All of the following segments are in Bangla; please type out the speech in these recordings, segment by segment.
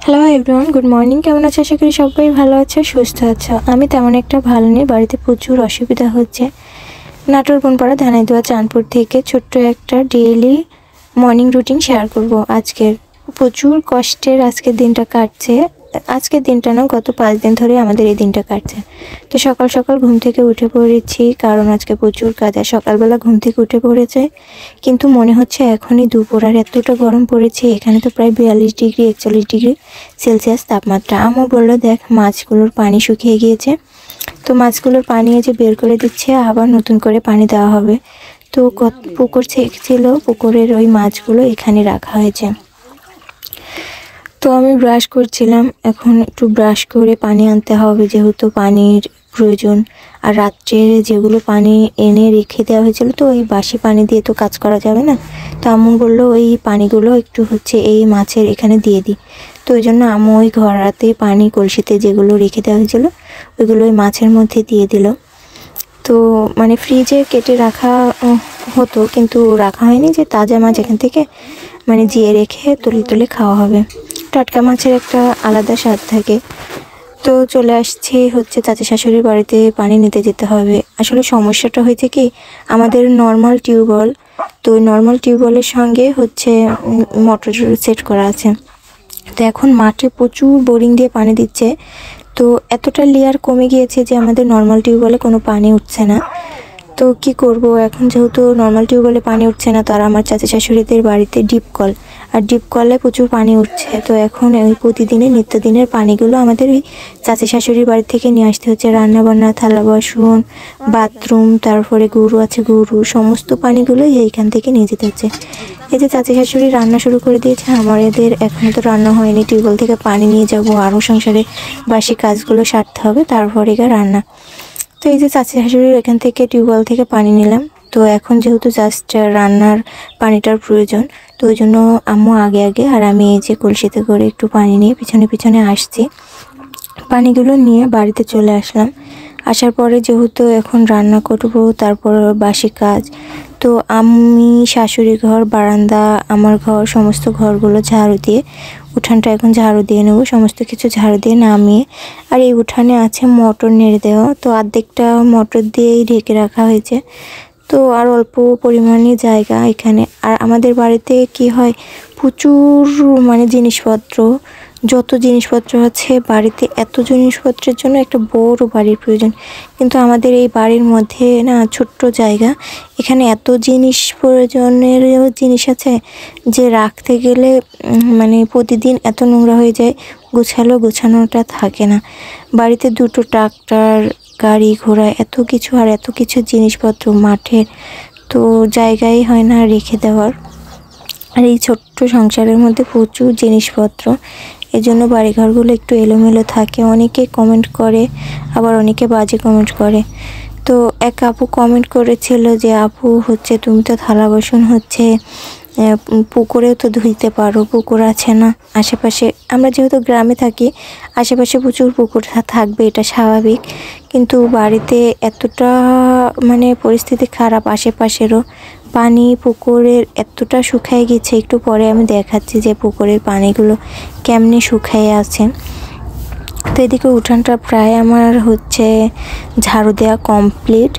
Hello everyone, good morning. কেমন আছো? আশা করি সবাই ভালো আছো, সুস্থ আছো। আমি তেমন একটা ভালো নেই, বাড়িতে প্রচুর অসুবিধা হচ্ছে। নাটোর বনপাড়া ধানাইদুয়া চাঁদপুর থেকে ছোট্ট একটা ডেইলি মর্নিং রুটিন শেয়ার করব আজকের। প্রচুর কষ্টের আজকের দিনটা কাটছে। আজকের দিনটা না, গত 5 দিন ধরে আমাদের এই দিনটা কাটছে। তো সকাল সকাল ঘুম থেকে উঠে পড়েছি, কারণ আজকে প্রচুর কাজ। আর সকালবেলা ঘুম থেকে উঠে পড়েছে, কিন্তু মনে হচ্ছে এখনই দুপুর। আর এতটা গরম পড়েছে, এখানে তো প্রায় 42 ডিগ্রি 41 ডিগ্রি সেলসিয়াস তাপমাত্রা। আম্মু বললো, দেখ মাছগুলোর পানি শুকিয়ে গিয়েছে, তো মাছগুলোর পানি যে বের করে দিচ্ছে, আবার নতুন করে পানি দেওয়া হবে। তো পুকুর ছিল, পুকুরের ওই মাছগুলো এখানে রাখা হয়েছে। তো আমি ব্রাশ করছিলাম, এখন একটু ব্রাশ করে পানি আনতে হবে, যেহেতু পানির প্রয়োজন। আর রাত্রে যেগুলো পানি এনে রেখে দেওয়া হয়েছিল, তো ওই বাসি পানি দিয়ে তো কাজ করা যাবে না। তো আম্মু বললো ওই পানিগুলো একটু এই মাছের এখানে দিয়ে দিই। তো ওই জন্য আম্মু ওই ঘরাতে পানি কলসিতে যেগুলো রেখে দেওয়া হয়েছিল ওইগুলো ওই মাছের মধ্যে দিয়ে দিল। তো ফ্রিজে কেটে রাখা হতো, কিন্তু রাখা হয়নি, যে তাজা মাছ এখান থেকে জিয়ে রেখে তুলে তুলে খাওয়া হবে। টাটকা মাছের একটা আলাদা স্বাদ থাকে। তো চলে আসছি চাচা শাশুড়ির বাড়িতে, পানি নিতে যেতে হবে। আসলে সমস্যাটা হয়েছে কি, আমাদের নর্মাল টিউবওয়েল, তো নর্মাল টিউবওয়েলের সঙ্গে মোটর সেট করা আছে। তো এখন মাঠে প্রচুর বোরিং দিয়ে পানি দিচ্ছে, তো এতটা লেয়ার কমে গিয়েছে যে আমাদের নর্মাল টিউবওয়েলে কোনো পানি উঠছে না। তো কি করব এখন, যেহেতু নর্মাল টিউবওয়েলে পানি উঠছে না, তার আমার চাচা শাশুড়িদের বাড়িতে ডিপ কল, আর ডিপ কলে প্রচুর পানি উঠছে। তো এখন ওই প্রতিদিনের নিত্যদিনের পানিগুলো আমাদের ওই চাচা শাশুড়ির বাড়ি থেকে নিয়ে আসতে হচ্ছে। রান্নাবান্না, থালা বাসন, বাথরুম, তারপরে গরু আছে, গরু সমস্ত পানিগুলোই এইখান থেকে নিয়ে যেতে হচ্ছে। এই যে চাচা শাশুড়ি রান্না শুরু করে দিয়েছে, আমাদের এখনও তো রান্না হয়নি। টিউবওয়েল থেকে পানি নিয়ে যাব, আরও সংসারে বাসি কাজগুলো সারতে হবে, তারপরে রান্না। তো এই যে চাচি শাশুড়ির এখান থেকে টিউবওয়েল থেকে পানি নিলাম। তো এখন যেহেতু জাস্ট রান্নার পানিটার প্রয়োজন, তো ওই জন্য আম্মু আগে আগে আর আমি এই যে কলসিতে করে একটু পানি নিয়ে পিছনে পিছনে আসছি। পানিগুলো নিয়ে বাড়িতে চলে আসলাম। আসার পরে যেহেতু এখন রান্না করব, তারপর বাসি কাজ, তো আমি শাশুড়ি ঘর, বারান্দা, আমার ঘর, সমস্ত ঘরগুলো ঝাড়ু দিয়ে, উঠানটা এখন ঝাড়ু দিয়ে নেব, সমস্ত কিছু ঝাড়ু দিয়ে নামিয়ে। আর এই উঠানে আছে মটর নেড়ে দেওয়া, তো অর্ধেকটা মটর দিয়েই ঢেকে রাখা হয়েছে। তো আর অল্প পরিমাণে জায়গা এখানে। আর আমাদের বাড়িতে কি হয়, প্রচুর জিনিসপত্র, যত জিনিসপত্র আছে বাড়িতে, এত জিনিসপত্রের জন্য একটা বড় বাড়ির প্রয়োজন। কিন্তু আমাদের এই বাড়ির মধ্যে না, ছোট্ট জায়গা, এখানে এত জিনিস, প্রয়োজনের জিনিস আছে যে রাখতে গেলে প্রতিদিন এত নোংরা হয়ে যায়, গোছানোটা থাকে না। বাড়িতে 2টো ট্রাক্টর, গাড়ি ঘোড়া, এত কিছু, আর এত কিছু জিনিসপত্র মাঠের, তো জায়গাই হয় না রেখে দেওয়ার। আর এই ছোট্ট সংসারের মধ্যে প্রচুর জিনিসপত্র, এজন্য বাড়িঘরগুলো একটু এলোমেলো থাকে। অনেকে কমেন্ট করে, আবার অনেকে বাজে কমেন্ট করে। তো এক আপু কমেন্ট করেছিল যে, আপু তুমি তো থালা বাসন পুকুরেও তো ধুইতে পারো, পুকুর আছে না আশেপাশে? আমরা যেহেতু গ্রামে থাকি, আশেপাশে প্রচুর পুকুর থাকবে, এটা স্বাভাবিক। কিন্তু বাড়িতে এতটা পরিস্থিতি খারাপ, আশেপাশেরও পানি পুকুরের এতটা শুকায় গেছে। একটু পরে আমি দেখাচ্ছি যে পুকুরের পানিগুলো কেমনে শুকায় আছে। তো এদিকে উঠানটা প্রায় আমার ঝাড়ু দেওয়া কমপ্লিট।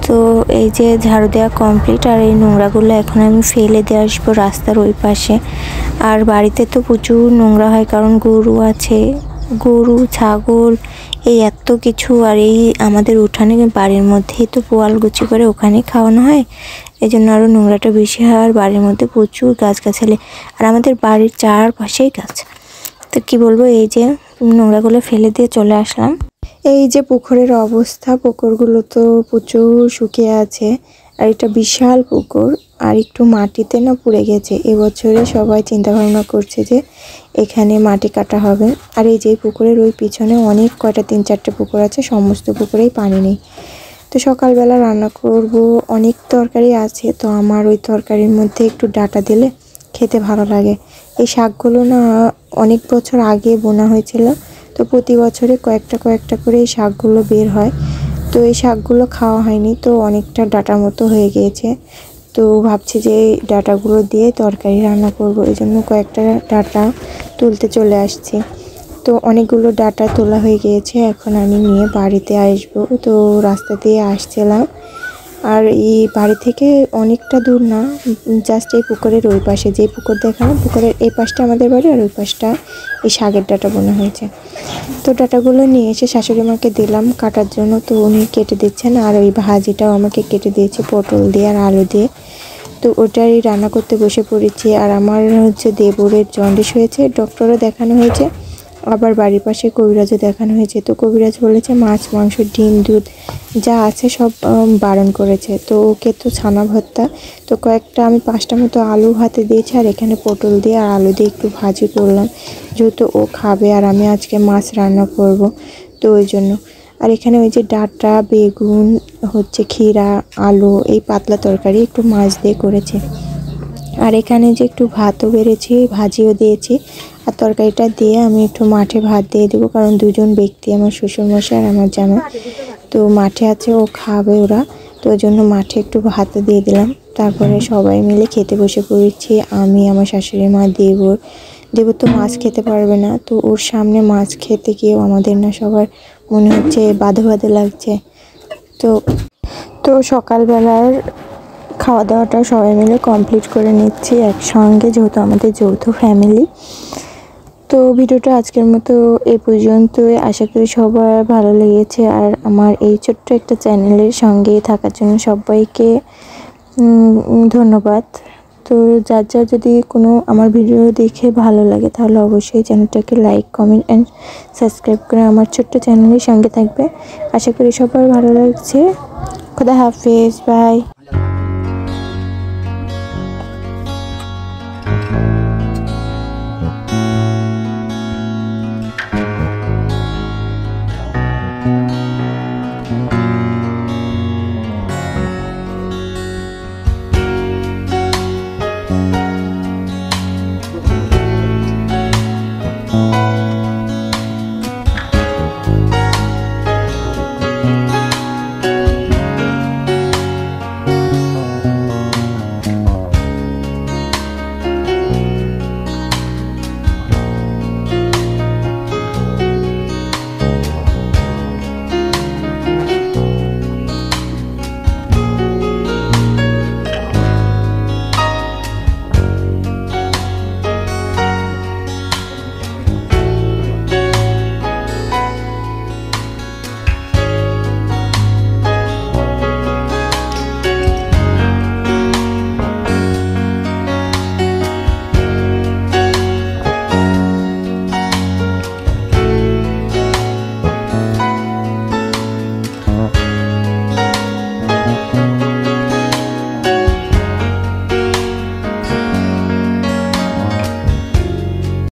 তো এই যে ঝাড়ু দেওয়া কমপ্লিট, আর এই নোংরাগুলো এখন আমি ফেলে দিয়ে আসবো রাস্তার ওই পাশে। আর বাড়িতে তো প্রচুর নোংরা হয়, কারণ গরু আছে, গরু ছাগল, এই এত কিছু। আর এই আমাদের উঠানে বাড়ির মধ্যেই তো পোয়াল গুছি করে ওখানে খাওয়ানো হয়, এই জন্য আরও নোংরাটা বেশি হয়। আর বাড়ির মধ্যে প্রচুর গাছগাছালি, আর আমাদের বাড়ির চারপাশেই গাছ। তো কি বলবো, এই যে নোংরাগুলো ফেলে দিয়ে চলে আসলাম। এই যে পুকুরের অবস্থা, পুকুরগুলো তো প্রচুর শুকিয়ে আছে। আর এটা বিশাল পুকুর, আর একটু মাটিতে না পুড়ে গেছে। এবছরে সবাই চিন্তা ভাবনা করছে যে এখানে মাটি কাটা হবে। আর এই যে পুকুরের ওই পিছনে অনেক কয়টা 3-4টে পুকুর আছে, সমস্ত পুকুরেই পানি নেই। তো সকালবেলা রান্না করব, অনেক তরকারি আছে। তো আমার ওই তরকারির মধ্যে একটু ডাঁটা দিলে খেতে ভালো লাগে। এই শাকগুলো না অনেক বছর আগে বোনা হয়েছিল, তো প্রতি বছরে কয়েকটা কয়েকটা করে এই শাকগুলো বের হয়। তো এই শাকগুলো খাওয়া হয়নি, তো অনেকটা ডাঁটার মতো হয়ে গিয়েছে। তো ভাবছি যে এই ডাঁটাগুলো দিয়ে তরকারি রান্না করব, এই জন্য কয়েকটা ডাঁটা তুলতে চলে আসছি। তো অনেকগুলো ডাটা তোলা হয়ে গিয়েছে, এখন আমি নিয়ে বাড়িতে আসবো। তো রাস্তা দিয়ে আসছিলাম, আর এই বাড়ি থেকে অনেকটা দূর না, জাস্ট এই পুকুরের ওই পাশে, যে পুকুর দেখানো পুকুরের এই পাশটা আমাদের বাড়ি, আর ওই পাশটা এই শাকের ডাটা বোনা হয়েছে। তো ডাটাগুলো নিয়ে এসে শাশুড়ি মাকে দিলাম কাটার জন্য, তো উনি কেটে দিচ্ছেন। আর ওই ভাজিটাও আমাকে কেটে দিয়েছে পটল দিয়ে আর আলু দিয়ে। তো ওটাই রান্না করতে বসে পড়েছি। আর আমার হচ্ছে দেবরের জন্ডিস হয়েছে, ডক্টরও দেখানো হয়েছে, আবার বাড়ির পাশে কবিরাজও দেখানো হয়েছে। তো কবিরাজ বলেছে মাছ, মাংস, ডিম, দুধ যা আছে সব বারণ করেছে। তো ওকে তো ছানা ভর্তা, তো কয়েকটা আমি 5টা মতো আলু হাতে দিয়েছি, আর এখানে পটল দিয়ে আর আলু দিয়ে একটু ভাজি করলাম, যেহেতু ও খাবে আর আমি আজকে মাছ রান্না করব, তো ওই জন্য। আর এখানে ওই যে ডাঁটা, বেগুন, হচ্ছে ক্ষীরা, আলু, এই পাতলা তরকারি একটু মাছ দিয়ে করেছে। আর এখানে যে একটু ভাতও বেড়েছি, ভাজিও দিয়েছি, আর তরকারিটা দিয়ে আমি একটু মাঠে ভাত দিয়ে দেবো, কারণ 2জন ব্যক্তি, আমার শ্বশুরমশাই আর আমার জামাই, তো মাঠে আছে, ও খাবে ওরা, তো ওই জন্য মাঠে একটু ভাত দিয়ে দিলাম। তারপরে সবাই মিলে খেতে বসে পড়েছি, আমি, আমার শাশুড়ি মা, দেবর তো মাছ খেতে পারবে না, তো ওর সামনে মাছ খেতে গিয়েও আমাদের না সবার মনে হচ্ছে বাধে বাধে লাগছে। তো তো সকালবেলার খাওয়া দাওয়াটা সবাই মিলে কমপ্লিট করে নিচ্ছি একসঙ্গে, যেহেতু আমাদের যৌথ ফ্যামিলি। তো ভিডিওটা আজকের মতো এই পর্যন্তই, আশা করি সবার ভালো লেগেছে। আর আমার এই ছোট্ট একটা চ্যানেলের সঙ্গে থাকার জন্য সবাইকে ধন্যবাদ। তো যার যার যদি কোনো আমার ভিডিও দেখে ভালো লাগে, তাহলে অবশ্যই চ্যানেলটাকে লাইক, কমেন্ট অ্যান্ড সাবস্ক্রাইব করে আমার ছোট্ট চ্যানেলের সঙ্গে থাকবে। আশা করি সবার ভালো লাগছে। খুদা হাফেজ, বাই।